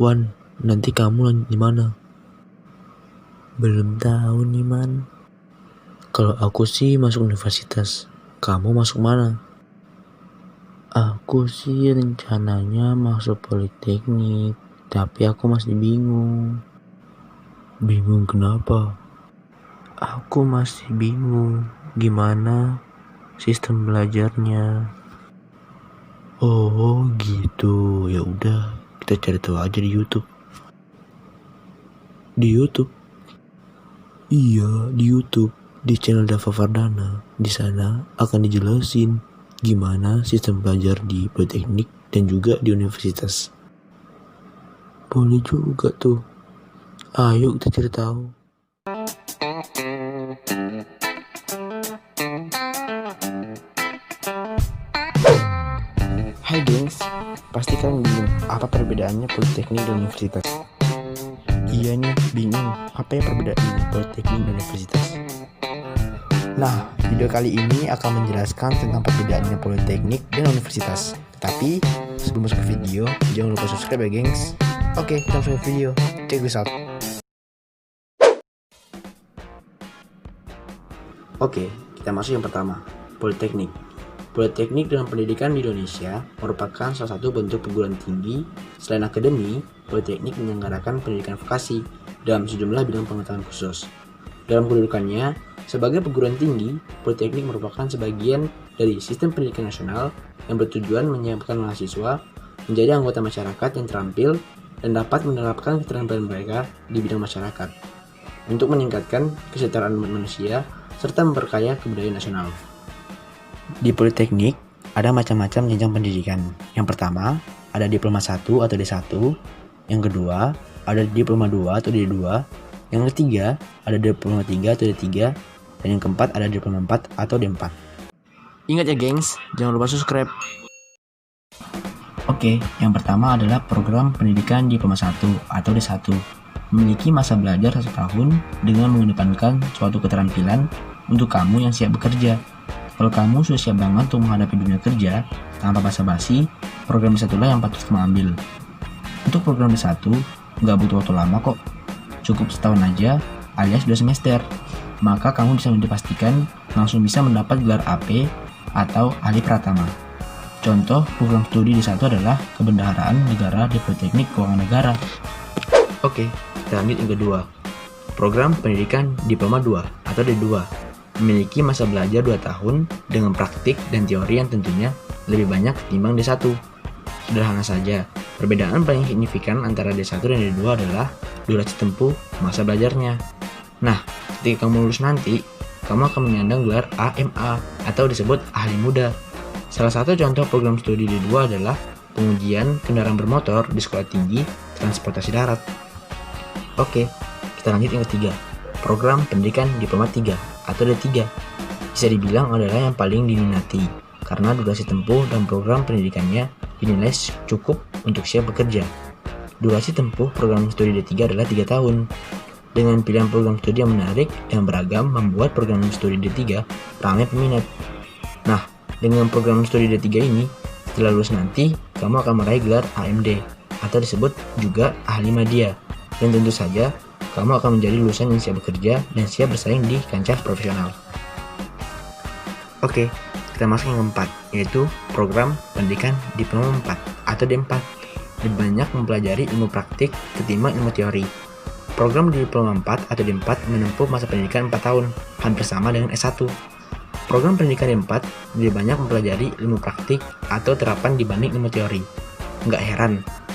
Wan, nanti kamu lanjut di mana? Belum tahu nih, Man. Kalau aku sih masuk universitas. Kamu masuk mana? Aku sih rencananya masuk politeknik, tapi aku masih bingung. Bingung kenapa? Aku masih bingung gimana sistem belajarnya. Oh gitu, ya udah kita cari tahu aja di YouTube. Di YouTube? Iya, di YouTube, di channel Dava Vardana. Di sana akan dijelasin gimana sistem belajar di politeknik dan juga di universitas. Boleh juga tuh. Ayo kita cari tahu. Hai gengs, pasti kalian bingung apa perbedaannya politeknik dan universitas? Iya nih, bingung apa ya perbedaan politeknik dan universitas? Nah, video kali ini akan menjelaskan tentang perbedaannya politeknik dan universitas. Tapi, sebelum masuk ke video, jangan lupa subscribe ya gengs. Oke, kita langsung ke video. Check this out. Oke, kita masuk yang pertama, politeknik. Politeknik dalam pendidikan di Indonesia merupakan salah satu bentuk perguruan tinggi. Selain akademi, politeknik menyelenggarakan pendidikan vokasi dalam sejumlah bidang pengetahuan khusus. Dalam kedudukannya, sebagai perguruan tinggi, politeknik merupakan sebagian dari sistem pendidikan nasional yang bertujuan menyiapkan mahasiswa menjadi anggota masyarakat yang terampil dan dapat menerapkan keterampilan mereka di bidang masyarakat untuk meningkatkan kesejahteraan manusia serta memperkaya kebudayaan nasional. Di politeknik, ada macam-macam jenjang pendidikan. Yang pertama, ada diploma 1 atau D1. Yang kedua, ada diploma 2 atau D2. Yang ketiga, ada diploma 3 atau D3. Dan yang keempat, ada diploma 4 atau D4. Ingat ya gengs, jangan lupa subscribe. Oke, yang pertama adalah program pendidikan diploma 1 atau D1. Memiliki masa belajar 1 tahun dengan mengedepankan suatu keterampilan untuk kamu yang siap bekerja. Kalau kamu sudah siap banget untuk menghadapi dunia kerja tanpa basa-basi, program D1 lah yang patut kamu ambil. Untuk program D1, nggak butuh waktu lama kok. Cukup setahun aja, alias 2 semester. Maka kamu bisa dipastikan langsung bisa mendapat gelar AP atau ahli pratama. Contoh program studi D1 adalah Kebendaharaan Negara di Politeknik Keuangan Negara. Oke, kita lanjut yang kedua. Program Pendidikan Diploma 2 atau D2 memiliki masa belajar 2 tahun dengan praktik dan teori yang tentunya lebih banyak ketimbang D1. Sederhana saja, perbedaan paling signifikan antara D1 dan D2 adalah durasi tempuh masa belajarnya. Nah, ketika kamu lulus nanti, kamu akan menyandang gelar AMA atau disebut ahli muda. Salah satu contoh program studi D2 adalah pengujian kendaraan bermotor di Sekolah Tinggi Transportasi Darat. Oke, kita lanjut yang ketiga. Program Pendidikan Diploma 3 atau D3 bisa dibilang adalah yang paling diminati karena durasi tempuh dan program pendidikannya dinilai cukup untuk siap bekerja. Durasi tempuh program studi D3 adalah 3 tahun. Dengan pilihan program studi yang menarik dan beragam membuat program studi D3 ramai peminat. Nah, dengan program studi D3 ini, setelah lulus nanti, kamu akan meraih gelar AMD atau disebut juga ahli media. Dan tentu saja, kamu akan menjadi lulusan yang siap bekerja dan siap bersaing di kancah profesional. Oke, kita masuk yang keempat, yaitu program pendidikan diploma 4 atau D4. Lebih banyak mempelajari ilmu praktik ketimbang ilmu teori. Program diploma 4 atau D4 menempuh masa pendidikan 4 tahun, hampir sama dengan S1. Program pendidikan D4 lebih banyak mempelajari ilmu praktik atau terapan dibanding ilmu teori. Nggak heran,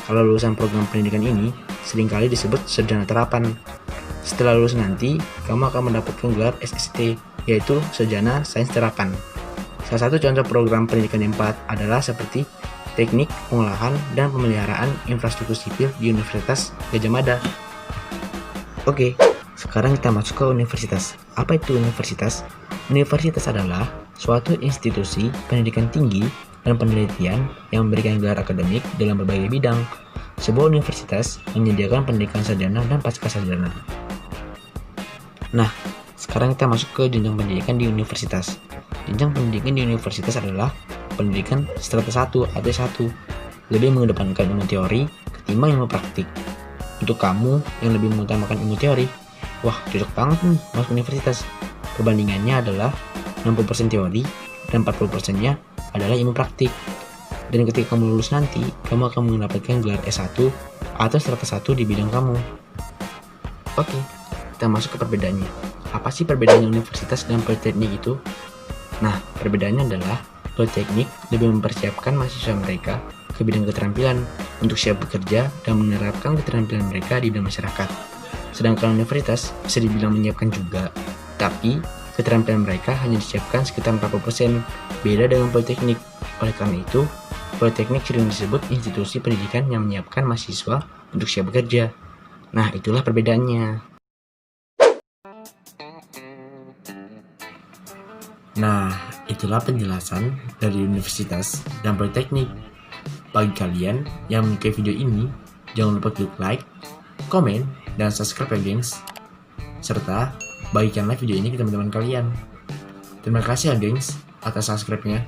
kalau lulusan program pendidikan ini seringkali disebut sarjana terapan. Setelah lulus nanti, kamu akan mendapatkan gelar SST, yaitu Sarjana Sains Terapan. Salah satu contoh program pendidikan D4 adalah seperti Teknik Pengolahan dan Pemeliharaan Infrastruktur Sipil di Universitas Gadjah Mada. Oke, sekarang kita masuk ke universitas. Apa itu universitas? Universitas adalah suatu institusi pendidikan tinggi dan penelitian yang memberikan gelar akademik dalam berbagai bidang. Sebuah universitas menyediakan pendidikan sarjana dan pascasarjana. Nah, sekarang kita masuk ke jenjang pendidikan di universitas. Jenjang pendidikan di universitas adalah pendidikan strata 1 atau S1. Lebih mengedepankan ilmu teori ketimbang ilmu praktik. Untuk kamu yang lebih mengutamakan ilmu teori, wah cocok banget nih masuk universitas. Perbandingannya adalah 60% teori dan 40%-nya adalah ilmu praktik. Dan ketika kamu lulus nanti, kamu akan mendapatkan gelar S1 atau strata 1 di bidang kamu. Oke, kita masuk ke perbedaannya. Apa sih perbedaan universitas dan politeknik itu? Nah, perbedaannya adalah politeknik lebih mempersiapkan mahasiswa mereka ke bidang keterampilan untuk siap bekerja dan menerapkan keterampilan mereka di bidang masyarakat. Sedangkan universitas bisa dibilang menyiapkan juga, tapi keterampilan mereka hanya disiapkan sekitar 40%, beda dengan politeknik. Oleh karena itu, politeknik sering disebut institusi pendidikan yang menyiapkan mahasiswa untuk siap bekerja. Nah, itulah perbedaannya. Nah, itulah penjelasan dari universitas dan politeknik. Bagi kalian yang menyukai video ini, jangan lupa klik like, komen, dan subscribe ya gengs. Serta bagikanlah video ini ke teman-teman kalian. Terima kasih ya gengs atas subscribe-nya,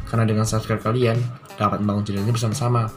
karena dengan subscribe kalian dapat membangun channel ini bersama-sama.